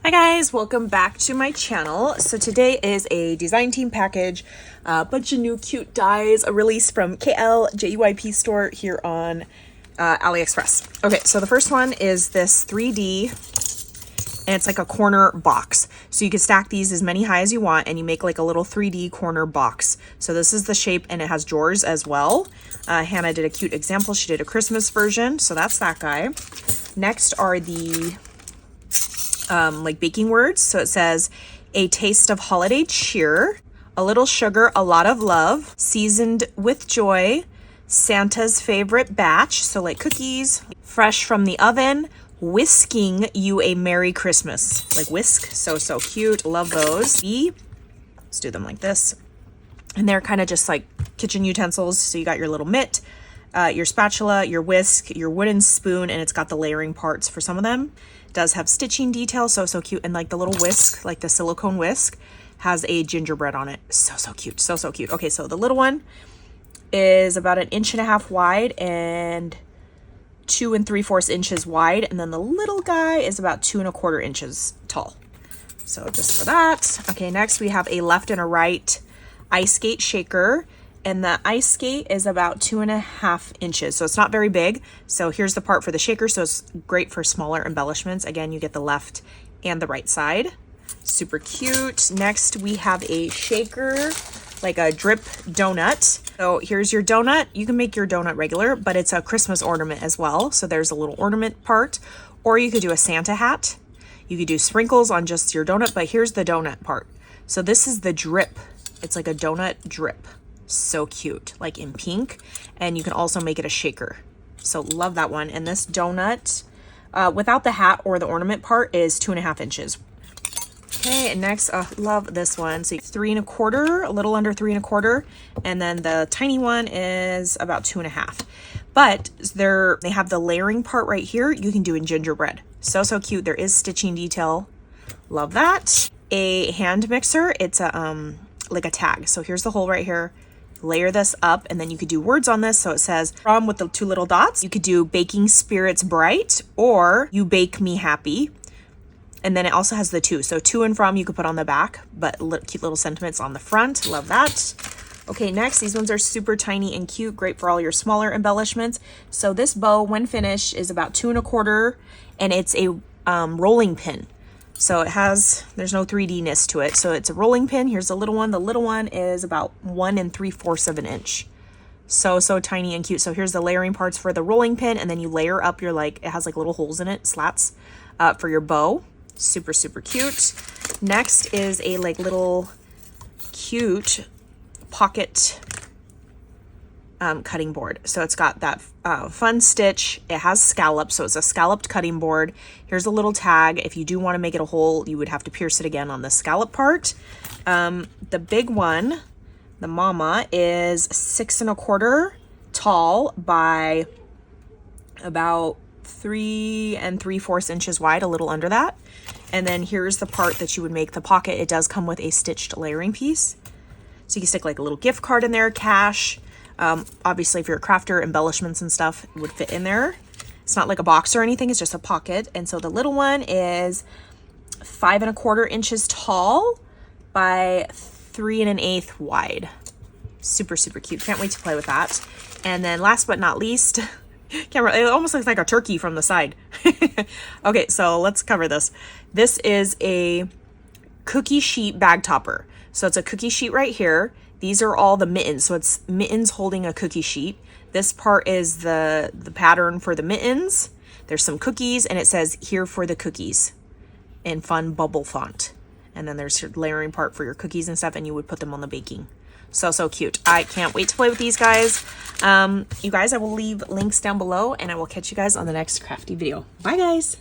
Hi guys, welcome back to my channel. So today is a design team package, a bunch of new cute dies, a release from KLJUIP store here on AliExpress. Okay, so the first one is this 3D, and it's like a corner box. So you can stack these as many high as you want, and you make like a little 3D corner box. So this is the shape, and it has drawers as well. Hannah did a cute example. She did a Christmas version, so that's that guy. Next are the like baking words. So it says a taste of holiday cheer, a little sugar, a lot of love, seasoned with joy, Santa's favorite batch, so like cookies, fresh from the oven, whisking you a Merry Christmas. Like whisk, so cute, love those. Let's do them like this. And they're kind of just like kitchen utensils. So you got your little mitt, your spatula, your whisk, your wooden spoon, and it's got the layering parts for some of them. It does have stitching detail, so cute. And like the little whisk, like the silicone whisk, has a gingerbread on it. So cute, so cute. Okay, so the little one is about 1.5 inches wide and 2 3/4 inches wide, and then the little guy is about 2 1/4 inches tall. So just for that. Okay, next we have a left and a right ice skate shaker, and the ice skate is about 2.5 inches, so it's not very big. So here's the part for the shaker, so it's great for smaller embellishments. Again, you get the left and the right side. Super cute. Next we have a shaker, like a drip donut. So here's your donut. You can make your donut regular, but it's a Christmas ornament as well. So there's a little ornament part, or you could do a Santa hat. You could do sprinkles on just your donut, but here's the donut part. So this is the drip. It's like a donut drip. So cute, like in pink. And you can also make it a shaker. So love that one. And this donut, without the hat or the ornament part, is 2.5 inches. Okay, and next, love this one. So 3 1/4, a little under 3 1/4, and then the tiny one is about 2.5. But they have the layering part right here. You can do in gingerbread. So cute. There is stitching detail. Love that. A hand mixer. It's a like a tag. So here's the hole right here. Layer this up, and then you could do words on this. So it says from with the 2 little dots. You could do baking spirits bright, or you bake me happy. And then it also has the to. So to and from you could put on the back, but cute little sentiments on the front. Love that. Okay, next, these ones are super tiny and cute. Great for all your smaller embellishments. So this bow, when finished, is about 2 1/4, and it's a rolling pin. So it has, there's no 3D-ness to it. So it's a rolling pin. Here's the little one. The little one is about 1 3/4 inch. So tiny and cute. So here's the layering parts for the rolling pin, and then you layer up your, like, it has like little holes in it, slats, for your bow. Super cute. Next is a like little cute pocket cutting board. So it's got that fun stitch. It has scallop, so it's a scalloped cutting board. Here's a little tag. If you do want to make it a hole, you would have to pierce it again on the scallop part. The big one, the mama, is 6 1/4 tall by about 3 3/4 inches wide, a little under that. And then here's the part that you would make the pocket. It does come with a stitched layering piece. So you can stick like a little gift card in there, cash. Obviously, if you're a crafter, embellishments and stuff would fit in there. It's not like a box or anything. It's just a pocket. And so the little one is 5 1/4 inches tall by 3 1/8 wide. Super cute. Can't wait to play with that. And then last but not least, it almost looks like a turkey from the side. Okay, so let's cover this. This is a cookie sheet bag topper. So it's a cookie sheet right here. These are all the mittens. So it's mittens holding a cookie sheet. This part is the pattern for the mittens. There's some cookies, and it says here for the cookies in fun bubble font. And then there's your layering part for your cookies and stuff, and you would put them on the baking. So cute. I can't wait to play with these guys. You guys, I will leave links down below, and I will catch you guys on the next crafty video. Bye guys.